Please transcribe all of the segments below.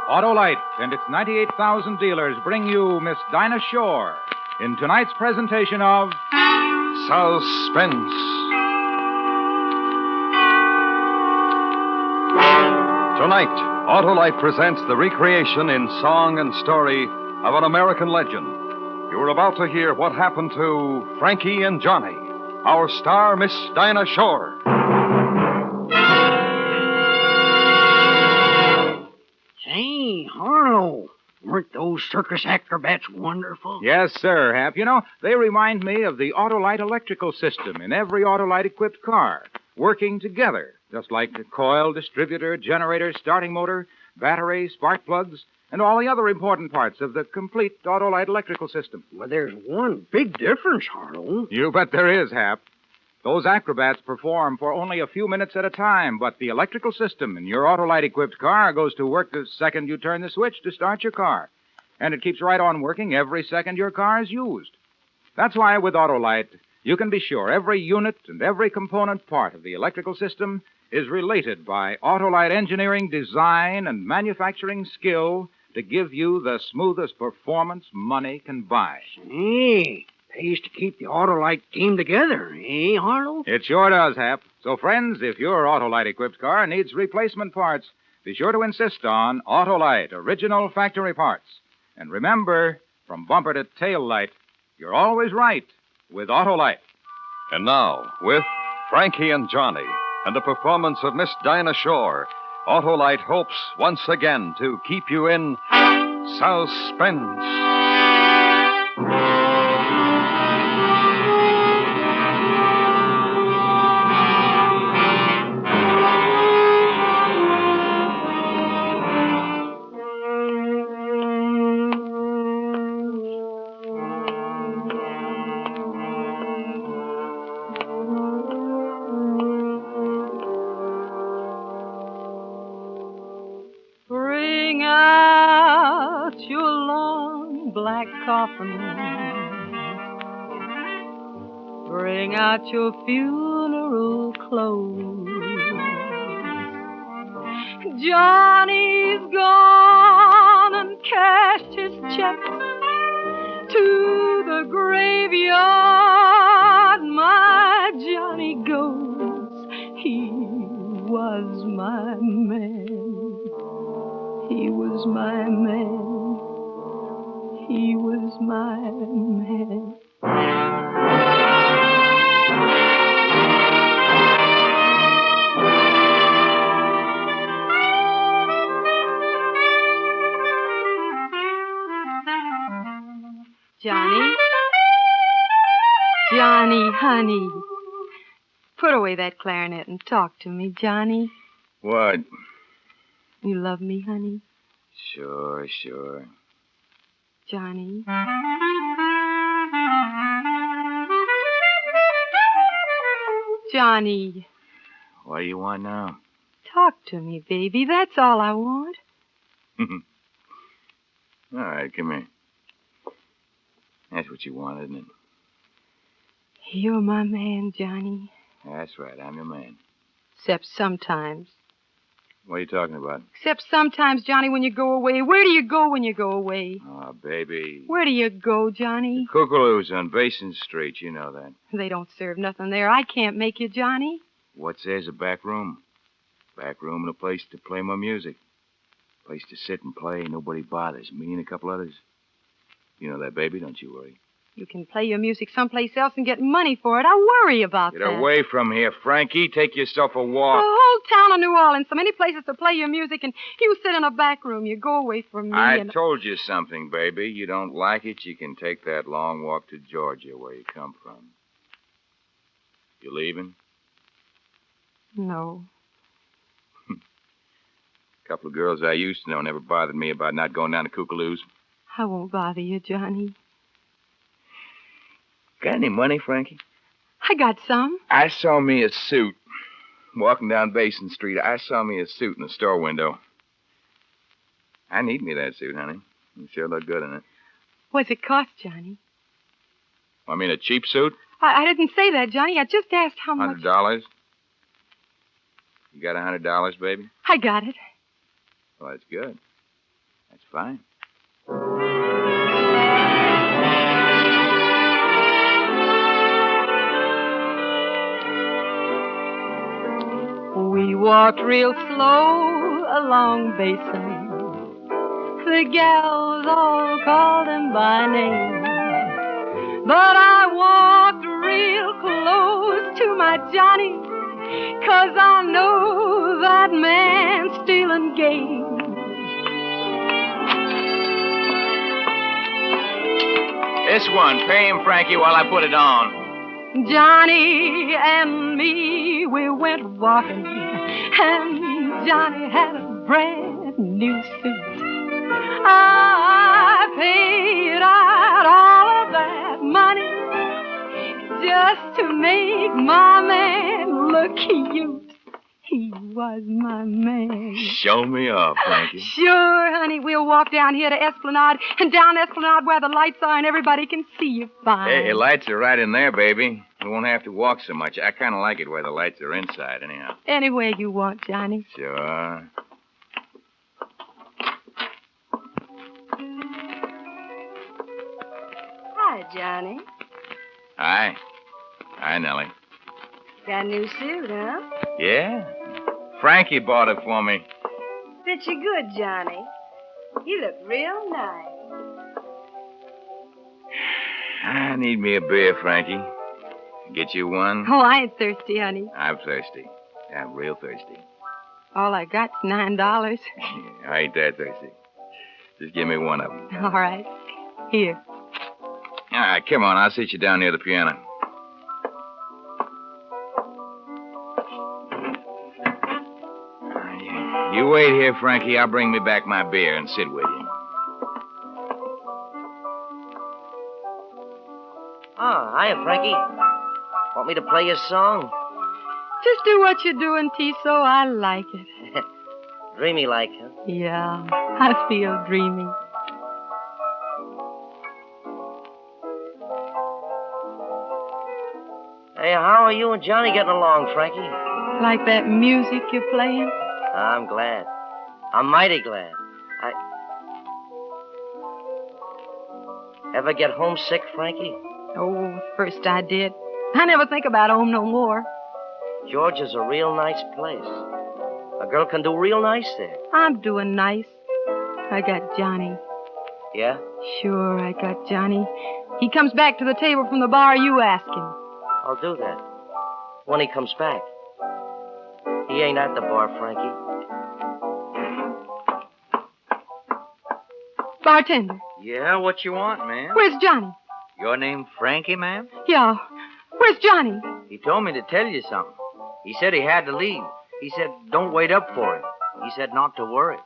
Autolite and its 98,000 dealers bring you Miss Dinah Shore in tonight's presentation of Suspense. Tonight, Autolite presents the recreation in song and story of an American legend. You are about to hear what happened to Frankie and Johnny, our star, Miss Dinah Shore. Say, Harlow, weren't those circus acrobats wonderful? Yes, sir, Hap. You know, they remind me of the Autolite electrical system in every Autolite-equipped car, working together, just like the coil, distributor, generator, starting motor, battery, spark plugs, and all the other important parts of the complete Autolite electrical system. Well, there's one big difference, Harlow. You bet there is, Hap. Those acrobats perform for only a few minutes at a time, but the electrical system in your Autolite-equipped car goes to work the second you turn the switch to start your car. And it keeps right on working every second your car is used. That's why with Autolite, you can be sure every unit and every component part of the electrical system is related by Autolite engineering, design, and manufacturing skill to give you the smoothest performance money can buy. Hey, pays to keep the Autolite team together, eh, Harlow? It sure does, Hap. So, friends, if your Autolite-equipped car needs replacement parts, be sure to insist on Autolite original factory parts. And remember, from bumper to tail light, you're always right with Autolite. And now, with Frankie and Johnny and the performance of Miss Dinah Shore, Autolite hopes once again to keep you in suspense. Bring out your long black coffin. Bring out your funeral clothes. Johnny's gone and cashed his check to the graveyard. My Johnny goes. He was my man. He was my man. He was my man. Johnny? Johnny, honey. Put away that clarinet and talk to me, Johnny. What? You love me, honey? Sure. Johnny. Johnny. What do you want now? Talk to me, baby. That's all I want. All right, come here. That's what you want, isn't it? You're my man, Johnny. That's right, I'm your man. Except sometimes. What are you talking about? Except sometimes, Johnny, when you go away. Where do you go when you go away? Oh, baby. Where do you go, Johnny? Kookaloos on Basin Street, you know that. They don't serve nothing there. I can't make you, Johnny. What's there's a back room? Back room and a place to play my music. Place to sit and play, nobody bothers. Me and a couple others. You know that, baby, don't you worry. You can play your music someplace else and get money for it. I worry about Get that. away from here, Frankie. Take yourself a The walk. whole town of New Orleans, so many places to play your music, and you sit in a back room. You go away from me. I and... told you something, baby. You don't like it, you can take that long walk to Georgia, where you come from. You leaving? No. A couple of girls I used to know never bothered me about not going down to Kookaloos. I won't bother you, Johnny. Got any money, Frankie? I got some. I saw me a suit. Walking down Basin Street, I saw me a suit in the store window. I need me that suit, honey. You sure look good in it. What's it cost, Johnny? I mean, a cheap suit? I didn't say that, Johnny. I just asked how much. $100? You got $100, baby? I got it. Well, that's good. fine. We walked real slow along Basin. The gals all called him by name. But I walked real close to my Johnny, 'cause I know that man's stealing game. This one. Pay him, Frankie, while I put it on. Johnny and me, we went walking, and Johnny had a brand new suit. I paid out all of that money just to make my man look cute. He was my man. Show me off, Frankie. Sure, honey. We'll walk down here to Esplanade, and down Esplanade where the lights are and everybody can see you fine. Hey, lights are right in there, baby. We won't have to walk so much. I kind of like it where the lights are inside, anyhow. Anywhere you want, Johnny. Sure. Hi, Johnny. Hi. Hi, Nellie. Got a new suit, huh? Yeah? Frankie bought it for me. Fits you good, Johnny. You look real nice. I need me a beer, Frankie. Get you one? Oh, I ain't thirsty, honey. I'm thirsty. I'm real thirsty. All I got's $9. I ain't that thirsty. Just give me one of them. All right. Here. All right, come on. I'll sit you down near the piano. You wait here, Frankie. I'll bring me back my beer and sit with you. Oh, hiya, Frankie. Want me to play your song? Just do what you're doing, Tiso. I like it. Dreamy like, huh? Yeah, I feel dreamy. Hey, how are you and Johnny getting along, Frankie? Like that music you're playing? I'm glad. I'm mighty glad. Ever get homesick, Frankie? Oh, first I did. I never think about home no more. Georgia's a real nice place. A girl can do real nice there. I'm doing nice. I got Johnny. Yeah? Sure, I got Johnny. He comes back to the table from the bar, you ask him. I'll do that. When he comes back. He ain't at the bar, Frankie. Bartender, Yeah, what you want, ma'am? where's Johnny? Your name Frankie, ma'am? Yeah, where's Johnny? He told me to tell you something. He said he had to leave. He said don't wait up for him. He said not to worry.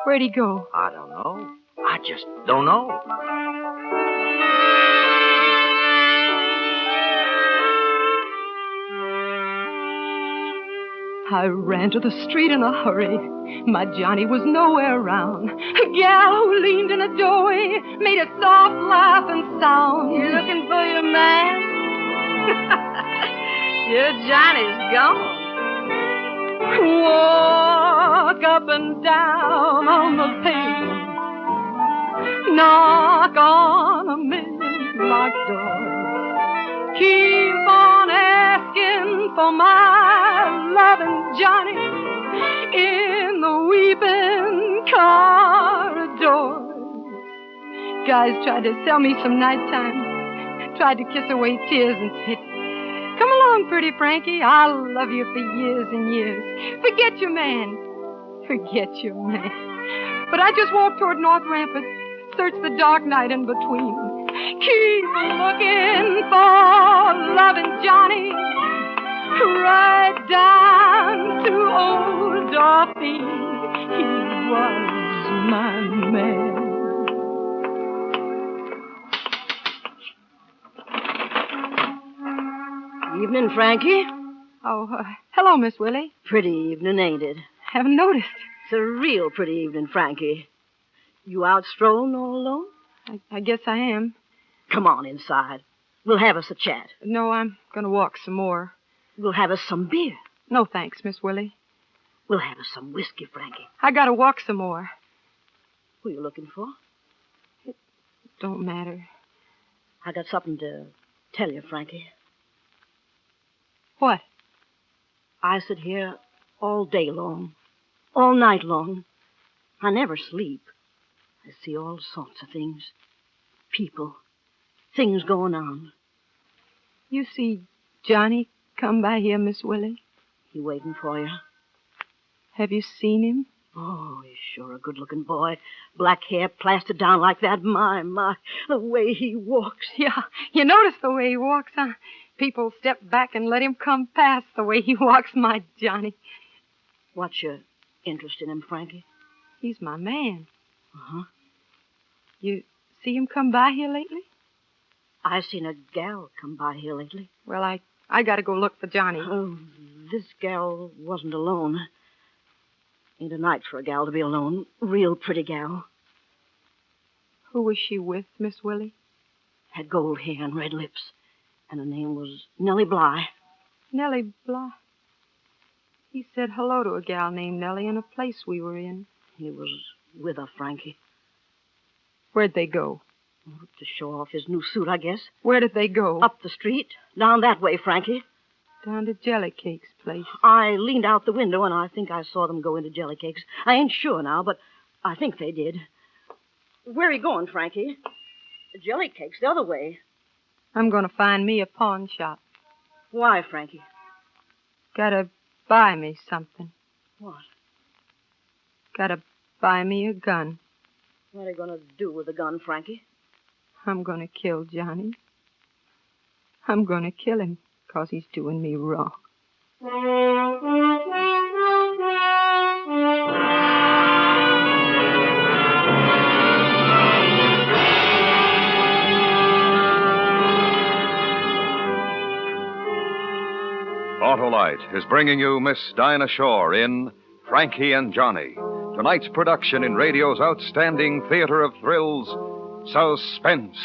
Where'd he go? I don't know. I just don't know. I ran to the street in a hurry. My Johnny was nowhere around. A gal who leaned in a doorway made a soft laughing sound. You looking for your man? Your Johnny's gone. Walk up and down on the pavement. Knock on a million locked doors. Keep on asking for my loving Johnny in the weeping corridors. Guys tried to sell me some nighttime, tried to kiss away tears and said, come along, pretty Frankie, I'll love you for years and years. Forget your man. Forget your man. But I just walked toward North Rampart, searched the dark night in between. Keep looking for loving Johnny, right down to old Dorothy. He was my man. Evening, Frankie. Oh, hello, Miss Willie. Pretty evening, ain't it? Haven't noticed. It's a real pretty evening, Frankie. You out strolling all alone? I guess I am. Come on inside. We'll have us a chat. No, I'm going to walk some more. We'll have us some beer. No, thanks, Miss Willie. We'll have us some whiskey, Frankie. I got to walk some more. Who are you looking for? Don't matter. I got something to tell you, Frankie. What? I sit here all day long, all night long. I never sleep. I see all sorts of things. People. Things going on. You see Johnny come by here, Miss Willie? He waiting for you. Have you seen him? Oh, he's sure a good-looking boy. Black hair plastered down like that. My, the way he walks. Yeah, you notice the way he walks, huh? People step back and let him come past the way he walks, my Johnny. What's your interest in him, Frankie? He's my man. Uh-huh. You see him come by here lately? I seen a gal come by here lately. Well, I got to go look for Johnny. Oh, this gal wasn't alone. Ain't a night for a gal to be alone. Real pretty gal. Who was she with, Miss Willie? Had gold hair and red lips. And her name was Nellie Bly. Nellie Bly. He said hello to a gal named Nellie in a place we were in. He was with her, Frankie. Where'd they go? To show off his new suit, I guess. Where did they go? Up the street. Down that way, Frankie. Down to Jellycake's place. I leaned out the window, and I think I saw them go into Jellycake's. I ain't sure now, but I think they did. Where are you going, Frankie? Jellycake's the other way. I'm going to find me a pawn shop. Why, Frankie? Gotta buy me something. What? Gotta buy me a gun. What are you going to do with the gun, Frankie? I'm going to kill Johnny. I'm going to kill him, 'cause he's doing me wrong. Autolite is bringing you Miss Dinah Shore in Frankie and Johnny, tonight's production in radio's outstanding theater of thrills, Suspense.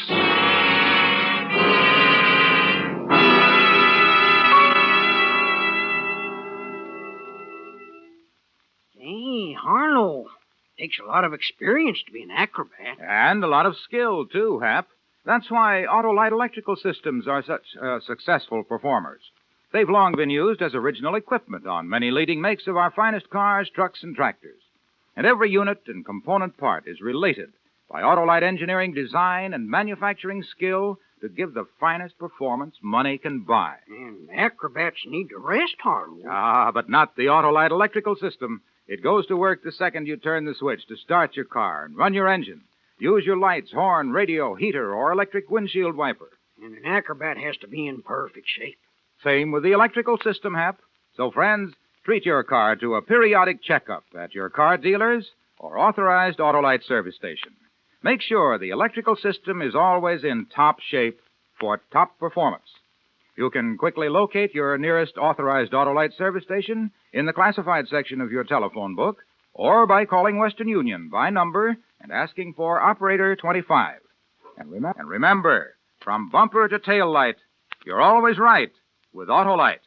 Hey, Harlow. Takes a lot of experience to be an acrobat. And a lot of skill, too, Hap. That's why Autolite electrical systems are such successful performers. They've long been used as original equipment on many leading makes of our finest cars, trucks, and tractors. And every unit and component part is related by Autolite engineering design and manufacturing skill to give the finest performance money can buy. And acrobats need to rest, Harlow. Ah, but not the Autolite electrical system. It goes to work the second you turn the switch to start your car and run your engine. Use your lights, horn, radio, heater, or electric windshield wiper. And an acrobat has to be in perfect shape. Same with the electrical system, Hap. So, friends, treat your car to a periodic checkup at your car dealers or authorized Autolite service station. Make sure the electrical system is always in top shape for top performance. You can quickly locate your nearest authorized Autolite service station in the classified section of your telephone book or by calling Western Union by number and asking for Operator 25. And remember, from bumper to tail light, you're always right with Autolite.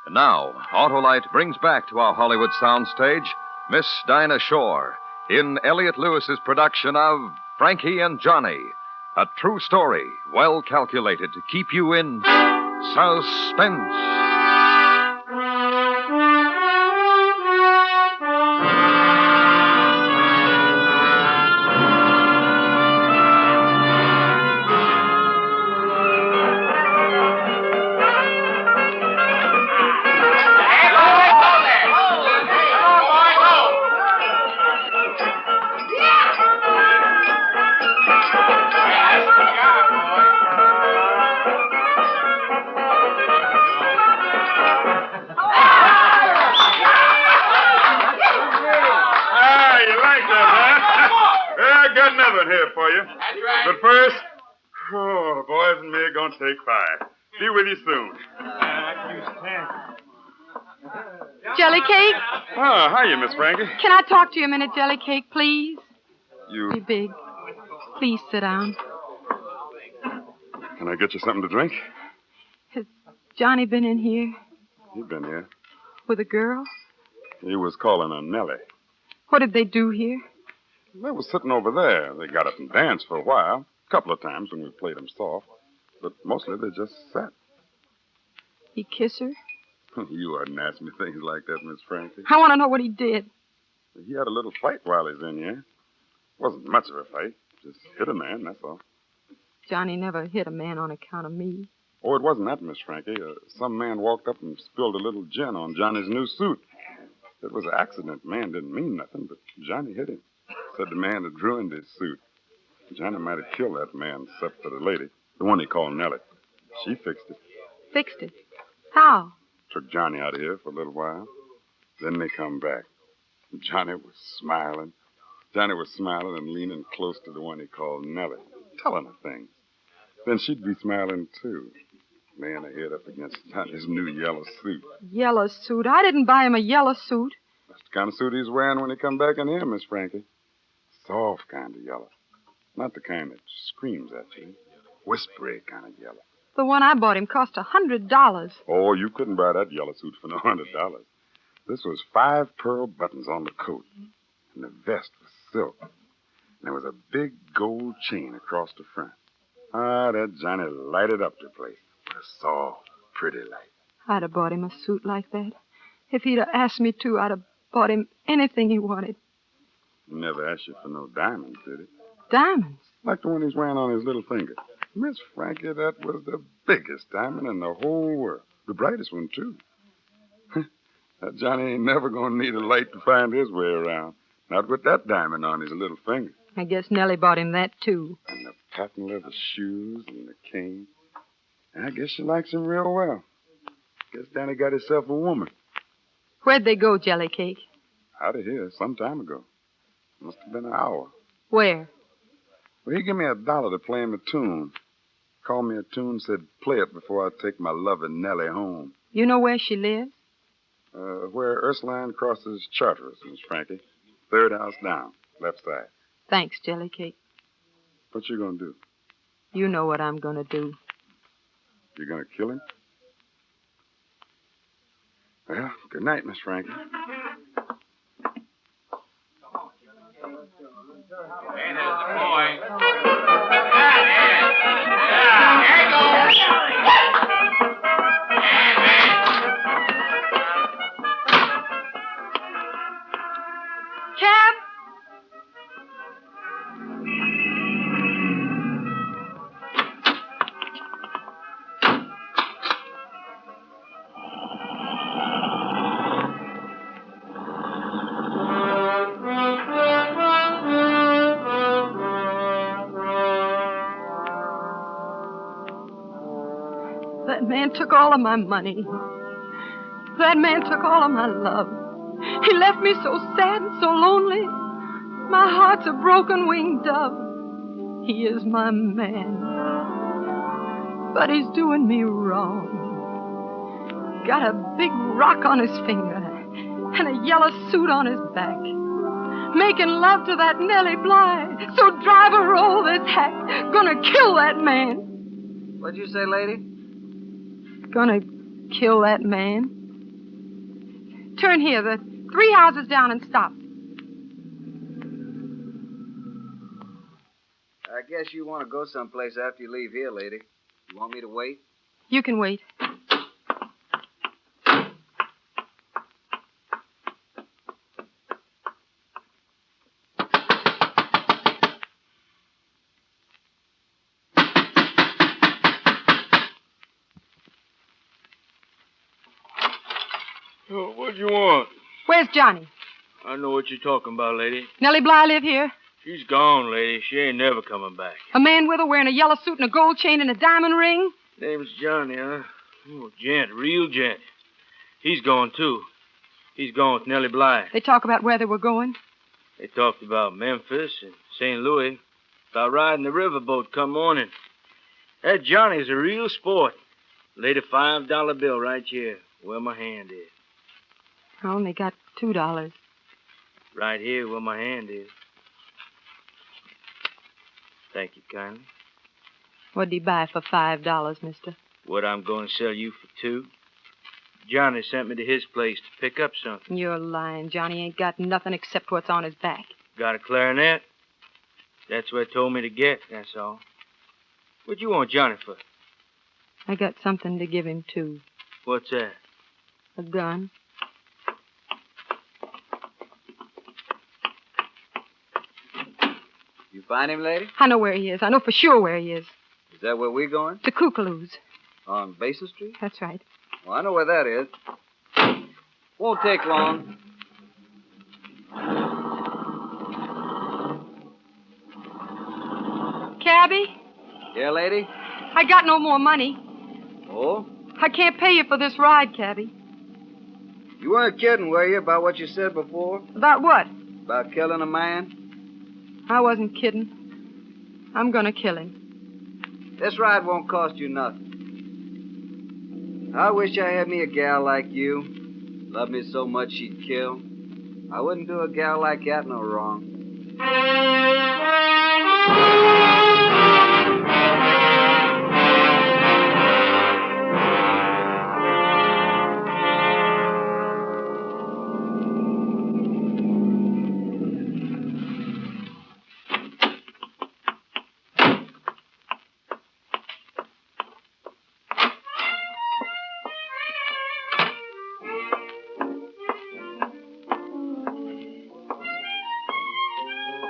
And now, Autolite brings back to our Hollywood soundstage Miss Dinah Shore in Elliott Lewis's production of Frankie and Johnny, a true story well calculated to keep you in suspense. Here for you. That's right. But first, the boys and me are going to take fire. Be with you soon. Jellycake? Oh, hiya, Miss Frankie. Can I talk to you a minute, Jellycake, please? You... Be big. Please sit down. Can I get you something to drink? Has Johnny been in here? He's been here. With a girl? He was calling on Nellie. What did they do here? They were sitting over there. They got up and danced for a while. A couple of times when we played them soft. But mostly they just sat. He kissed her? You oughtn't ask me things like that, Miss Frankie. I want to know what he did. He had a little fight while he's in here. Wasn't much of a fight. Just hit a man, that's all. Johnny never hit a man on account of me. Oh, it wasn't that, Miss Frankie. Some man walked up and spilled a little gin on Johnny's new suit. It was an accident. Man didn't mean nothing, but Johnny hit him. Said the man had ruined his suit. Johnny might have killed that man, except for the lady, the one he called Nellie. She fixed it. Fixed it? How? Took Johnny out of here for a little while. Then they come back. Johnny was smiling. Johnny was smiling and leaning close to the one he called Nellie, telling her things. Then she'd be smiling, too, laying her head up against Johnny's new yellow suit. Yellow suit? I didn't buy him a yellow suit. That's the kind of suit he's wearing when he come back in here, Miss Frankie. Soft kind of yellow. Not the kind that screams at you. Whispery kind of yellow. The one I bought him cost $100. Oh, you couldn't buy that yellow suit for no $100. This was 5 pearl buttons on the coat, and the vest was silk. And there was a big gold chain across the front. Ah, that Johnny lighted up the place with a soft, pretty light. I'd have bought him a suit like that. If he'd have asked me to, I'd have bought him anything he wanted. He never asked you for no diamonds, did he? Diamonds? Like the one he's wearing on his little finger. Miss Frankie, that was the biggest diamond in the whole world. The brightest one, too. That Johnny ain't never going to need a light to find his way around. Not with that diamond on his little finger. I guess Nellie bought him that, too. And the patent leather shoes and the cane. I guess she likes him real well. Guess Danny got himself a woman. Where'd they go, Jelly Cake? Out of here some time ago. Must have been an hour. Where? Well, he gave me $1 to play him a tune. Called me a tune, said play it before I take my loving Nellie home. You know where she lives? Where Ursuline crosses Charteris, Miss Frankie. 3rd house down, left side. Thanks, Jelly Cake. What you gonna do? You know what I'm gonna do. You gonna kill him? Well, good night, Miss Frankie. Cab? That man took all of my money. That man took all of my love. He left me so sad and so lonely. My heart's a broken winged dove. He is my man. But he's doing me wrong. Got a big rock on his finger and a yellow suit on his back. Making love to that Nellie Bly. So drive a roll this hack. Gonna kill that man. What'd you say, lady? Gonna kill that man. Turn here, the 3 houses down, and stop. I guess you want to go someplace after you leave here, lady. You want me to wait? You can wait. Oh, what do you want? Where's Johnny? I know what you're talking about, lady. Nellie Bly live here? She's gone, lady. She ain't never coming back. A man with her wearing a yellow suit and a gold chain and a diamond ring? Name's Johnny, huh? Oh, gent, real gent. He's gone, too. He's gone with Nellie Bly. They talk about where they were going? They talked about Memphis and St. Louis. About riding the riverboat come morning. That Johnny's a real sport. Laid a $5 bill right here, where my hand is. I only got $2. Right here where my hand is. Thank you kindly. What'd he buy for $5, mister? What I'm going to sell you for $2. Johnny sent me to his place to pick up something. You're lying. Johnny ain't got nothing except what's on his back. Got a clarinet? That's what told me to get, that's all. What you want Johnny for? I got something to give him, too. What's that? A gun. You find him, lady? I know where he is. I know for sure where he is. Is that where we're going? The Kookaloo's. On Basin Street? That's right. Well, I know where that is. Won't take long. Cabby, Yeah, lady? I got no more money. Oh? I can't pay you for this ride, Cabby. You weren't kidding, were you, about what you said before? About what? About killing a man? I wasn't kidding. I'm gonna kill him. This ride won't cost you nothing. I wish I had me a gal like you. Loved me so much she'd kill. I wouldn't do a gal like that no wrong.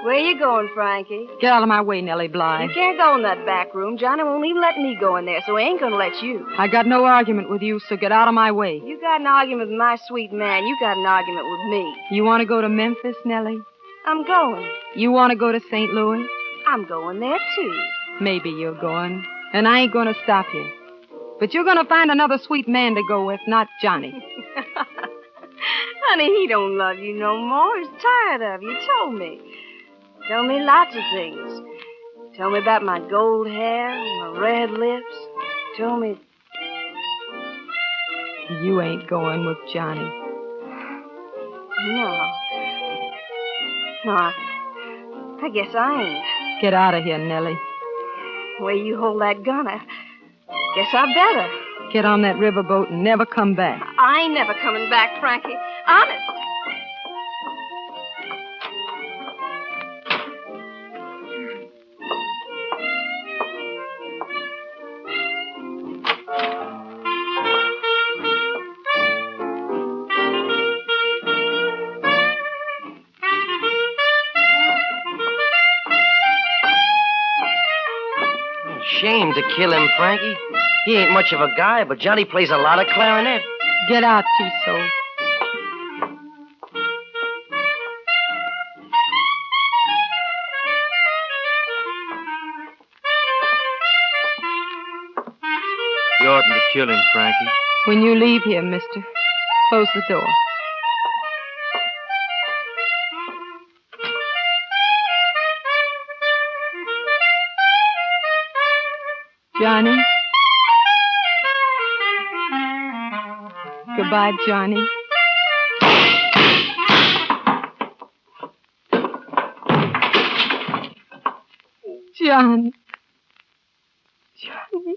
Where you going, Frankie? Get out of my way, Nellie Bly. You can't go in that back room. Johnny won't even let me go in there, so he ain't gonna let you. I got no argument with you, so get out of my way. You got an argument with my sweet man. You got an argument with me. You want to go to Memphis, Nellie? I'm going. You want to go to St. Louis? I'm going there, too. Maybe you're going, and I ain't going to stop you. But you're going to find another sweet man to go with, not Johnny. Honey, he don't love you no more. He's tired of you. Told me. Told me lots of things. Told me about my gold hair, my red lips. Told me... You ain't going with Johnny. No. No, I guess I ain't. Get out of here, Nellie. The way you hold that gun, I guess I better. Get on that riverboat and never come back. I ain't never coming back, Frankie. Honest. Shame to kill him, Frankie. He ain't much of a guy, but Johnny plays a lot of clarinet. Get out, Tiso. You oughtn't to kill him, Frankie. When you leave here, mister, close the door. Johnny? Goodbye, Johnny. Johnny. Johnny.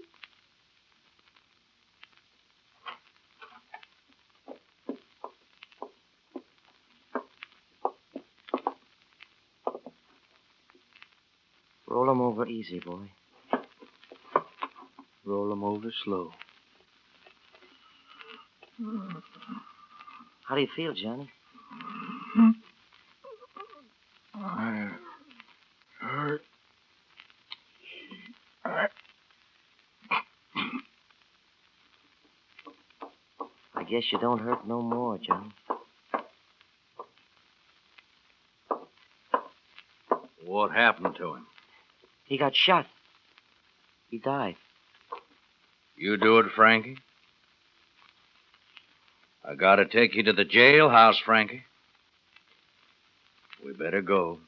Roll him over easy, boy. Roll him over slow. How do you feel, Johnny? I hurt. I guess you don't hurt no more, Johnny. What happened to him? He got shot. He died. You do it, Frankie? I gotta take you to the jailhouse, Frankie. We better go.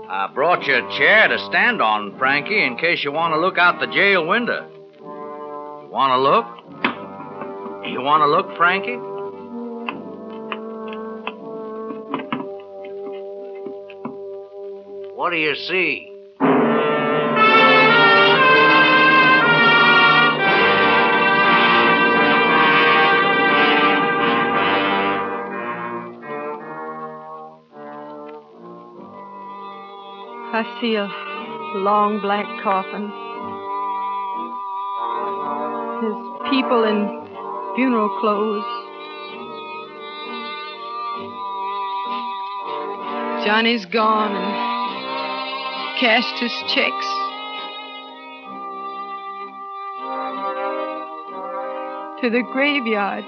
I brought you a chair to stand on, Frankie, in case you want to look out the jail window. You want to look? You want to look, Frankie? What do you see? I see a long black coffin. There's people in funeral clothes. Johnny's gone and cashed his checks. To the graveyard,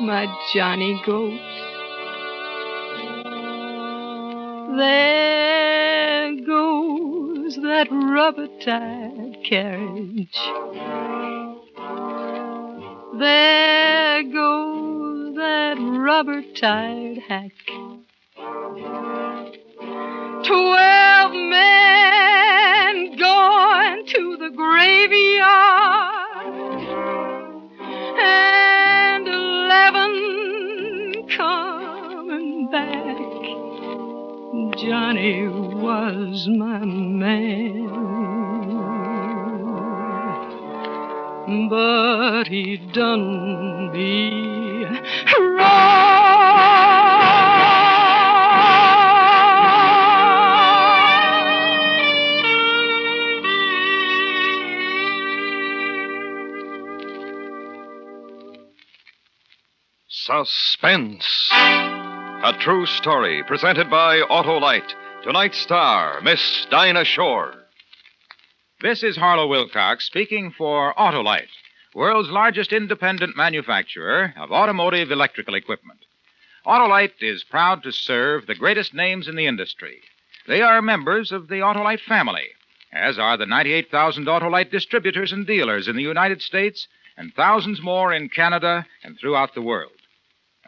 my Johnny goes. There goes that rubber-tired carriage. There goes that rubber-tired hack. 12 men going to the graveyard, and 11 coming back. Johnny was my man, but he done me wrong. Suspense. A true story presented by Autolite. Tonight's star, Miss Dinah Shore. This is Harlow Wilcox speaking for Autolite, world's largest independent manufacturer of automotive electrical equipment. Autolite is proud to serve the greatest names in the industry. They are members of the Autolite family, as are the 98,000 Autolite distributors and dealers in the United States and thousands more in Canada and throughout the world.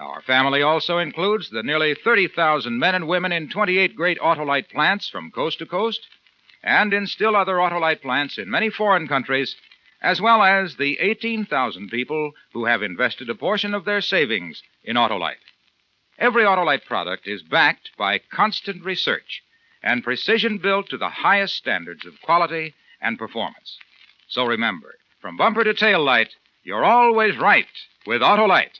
Our family also includes the nearly 30,000 men and women in 28 great Autolite plants from coast to coast, and in still other Autolite plants in many foreign countries, as well as the 18,000 people who have invested a portion of their savings in Autolite. Every Autolite product is backed by constant research and precision built to the highest standards of quality and performance. So remember, from bumper to tail light, you're always right with Autolite.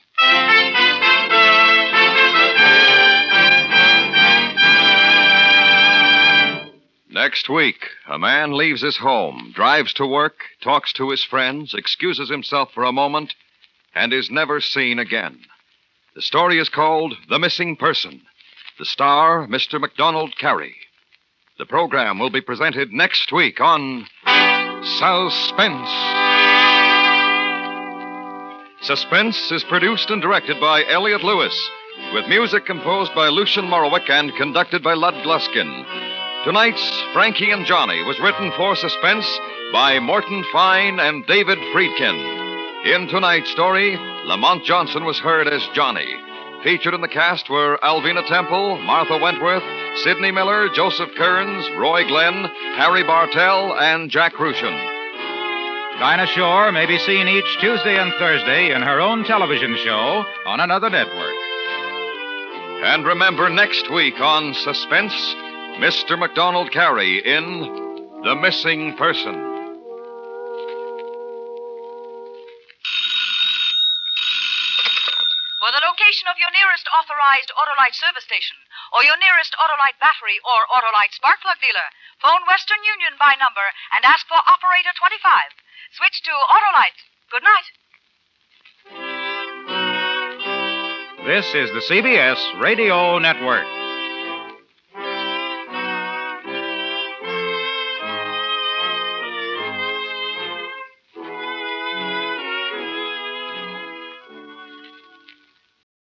Next week, a man leaves his home, drives to work, talks to his friends, excuses himself for a moment, and is never seen again. The story is called The Missing Person. The star, Mr. MacDonald Carey. The program will be presented next week on Suspense. Suspense is produced and directed by Elliott Lewis, with music composed by Lucian Morowick and conducted by Lud Gluskin. Tonight's Frankie and Johnny was written for Suspense by Morton Fine and David Friedkin. In tonight's story, Lamont Johnson was heard as Johnny. Featured in the cast were Alvina Temple, Martha Wentworth, Sidney Miller, Joseph Kearns, Roy Glenn, Harry Bartell, and Jack Rushin. Dinah Shore may be seen each Tuesday and Thursday in her own television show on another network. And remember, next week on Suspense, Mr. MacDonald Carey in The Missing Person. For the location of your nearest authorized Autolite service station, or your nearest Autolite battery or Autolite spark plug dealer, phone Western Union by number and ask for Operator 25. Switch to Autolite. Good night. This is the CBS Radio Network.